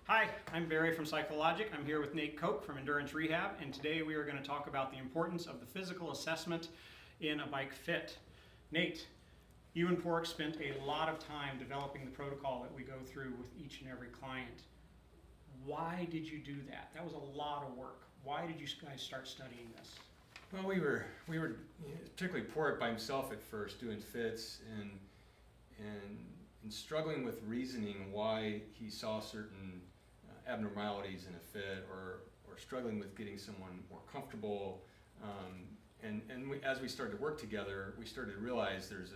Hi, I'm Barry from Cyclologic. I'm here with Nate Koch from Endurance Rehab, and today we are going to talk about the importance of the physical assessment in a bike fit. Nate, you and Paraic spent a lot of time developing the protocol that we go through with each and every client. Why did you do that? That was a lot of work. Why did you guys start studying this? Well, we were particularly Paraic by himself at first doing fits and struggling with reasoning why he saw certain abnormalities in a fit, or struggling with getting someone more comfortable. As we started to work together, we started to realize there's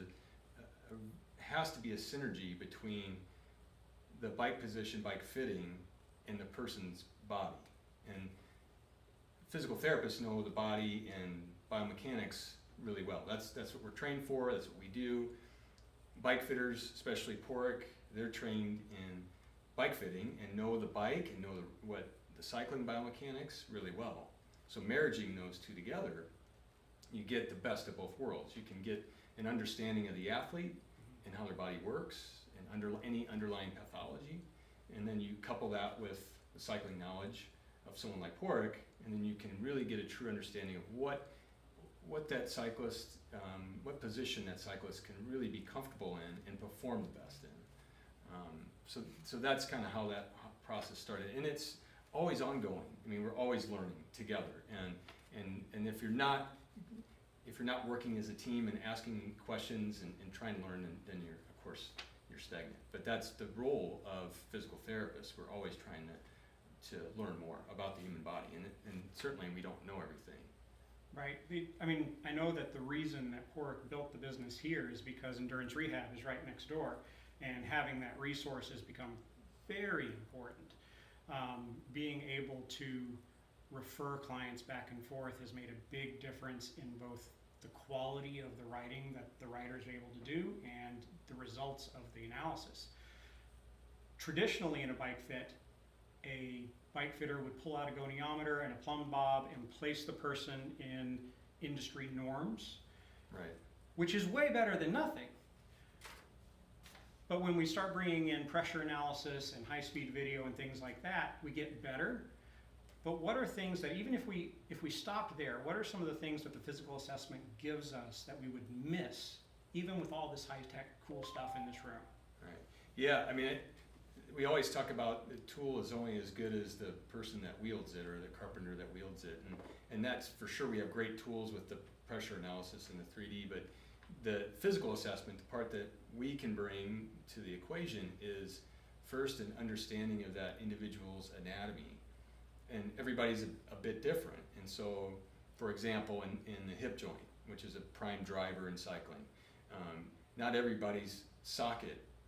has to be a synergy between the bike position, bike fitting, and the person's body. And physical therapists know the body and biomechanics really well. That's what we're trained for. That's what we do. Bike fitters, especially Paraic, they're trained in bike fitting and know the bike and know what the cycling biomechanics really well. So marrying those two together, you get the best of both worlds. You can get an understanding of the athlete and how their body works and any underlying pathology, and then you couple that with the cycling knowledge of someone like Paraic, and then you can really get a true understanding of what that cyclist, what position that cyclist can really be comfortable in and perform the best in. So that's kind of how that process started, and it's always ongoing. I mean, we're always learning together, and if you're not working as a team and asking questions and trying to learn, then you're stagnant. But that's the role of physical therapists. We're always trying to learn more about the human body, and certainly we don't know everything. Right. I know that the reason that Paraic built the business here is because Endurance Rehab is right next door, and having that resource has become very important. Being able to refer clients back and forth has made a big difference in both the quality of the writing that the writers are able to do and the results of the analysis. Traditionally in a bike fit, a bike fitter would pull out a goniometer and a plumb bob and place the person in industry norms, Right. which is way better than nothing. But when we start bringing in pressure analysis and high-speed video and things like that, we get better. But what are things that, even if we stopped there, what are some of the things that the physical assessment gives us that we would miss, even with all this high-tech cool stuff in this room? Right. Yeah, we always talk about the tool is only as good as the person that wields it, or the carpenter that wields it, and that's for sure. We have great tools with the pressure analysis and the 3D, but the physical assessment, the part that we can bring to the equation, is first an understanding of that individual's anatomy, and everybody's a bit different. And so, for example, in the hip joint, which is a prime driver in cycling, not everybody's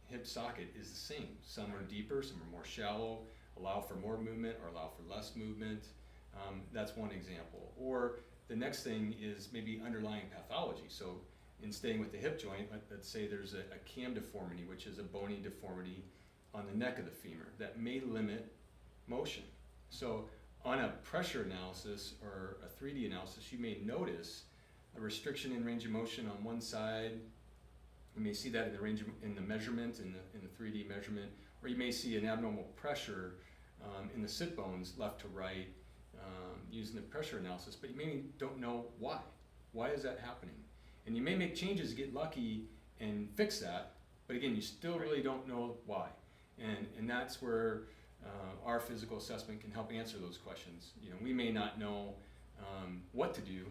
hip socket is the same. Some are deeper, some are more shallow, allow for more movement or allow for less movement. That's one example. Or the next thing is maybe underlying pathology. So in staying with the hip joint, let's say there's a cam deformity, which is a bony deformity on the neck of the femur that may limit motion. So on a pressure analysis or a 3D analysis, you may notice a restriction in range of motion on one side. You may see that in the measurement, in the 3D measurement, or you may see an abnormal pressure in the sit bones left to right using the pressure analysis, but you maybe don't know why. Why is that happening? And you may make changes to get lucky and fix that, but again, you still really don't know why. And that's where our physical assessment can help answer those questions. We may not know what to do,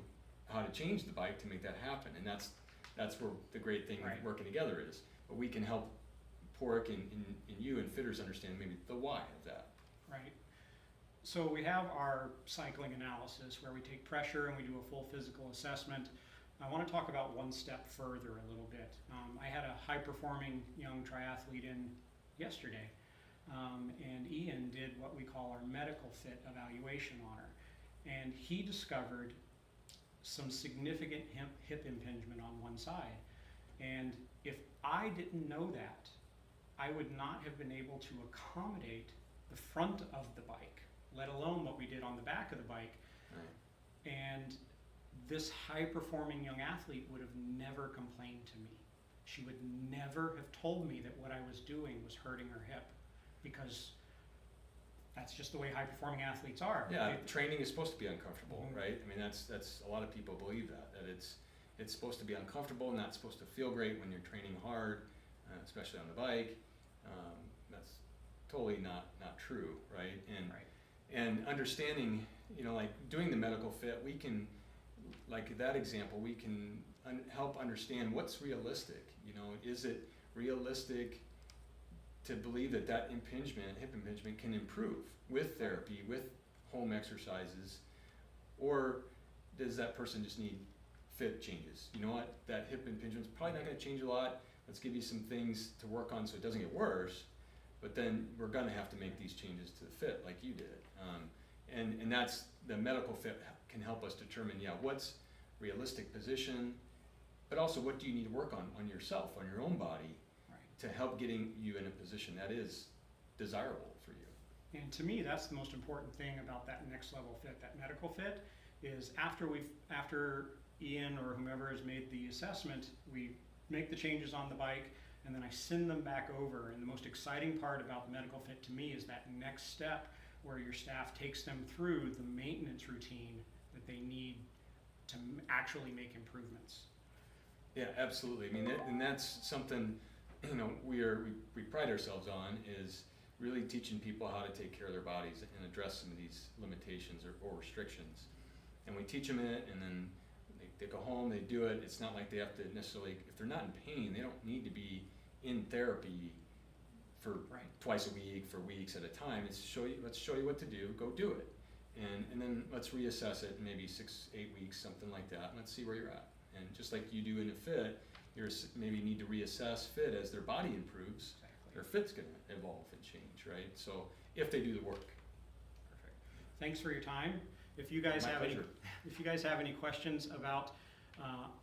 how to change the bike to make that happen, and that's where the great thing Right. working together is. But we can help Paraic and you and fitters understand maybe the why of that. Right. So we have our cycling analysis where we take pressure and we do a full physical assessment. I want to talk about one step further a little bit. I had a high-performing young triathlete in yesterday, and Ian did what we call our medical fit evaluation on her, and he discovered some significant hip impingement on one side. And if I didn't know that, I would not have been able to accommodate the front of the bike, let alone what we did on the back of the bike. Right. And this high-performing young athlete would have never complained to me. She would never have told me that what I was doing was hurting her hip, because that's just the way high-performing athletes are. Yeah, training is supposed to be uncomfortable, Mhm. right? I mean, that's a lot of people believe that it's supposed to be uncomfortable, not supposed to feel great when you're training hard, especially on the bike. That's totally not true, right? Right. And understanding, like doing the medical fit, we can, like that example, we can help understand what's realistic. Is it realistic to believe that impingement, hip impingement, can improve with therapy, with home exercises, or does that person just need fit changes? You know what, that hip impingement's probably not going to change a lot. Let's give you some things to work on so it doesn't get worse, but then we're going to have to make these changes to the fit like you did. And that's the medical fit can help us determine, what's realistic position, but also what do you need to work on yourself, on your own body, to help getting you in a position that is desirable for you. And to me, that's the most important thing about that next level fit, that medical fit, is after Ian or whomever has made the assessment, we make the changes on the bike, and then I send them back over. And the most exciting part about the medical fit to me is that next step where your staff takes them through the maintenance routine that they need to actually make improvements. Yeah, absolutely. I mean, and that's something we pride ourselves on, is really teaching people how to take care of their bodies and address some of these limitations or restrictions. And we teach them it, and then they go home, they do it. It's not like they have to necessarily, if they're not in pain, they don't need to be in therapy for twice a week, for weeks at a time. It's let's show you what to do, go do it. And then let's reassess it in maybe 6-8 weeks, something like that, and let's see where you're at. And just like you do in a fit, you maybe need to reassess fit as their body improves. Exactly. Their fit's going to evolve and change, right? So if they do the work. Perfect. Thanks for your time. If you guys have any questions about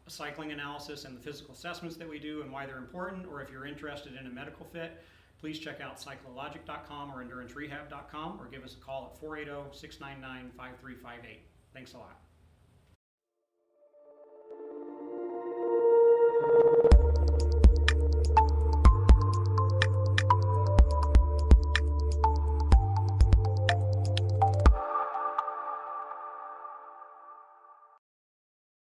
cycling analysis and the physical assessments that we do and why they're important, or if you're interested in a medical fit, please check out cyclologic.com or endurancerehab.com, or give us a call at 480-699-5358. Thanks a lot.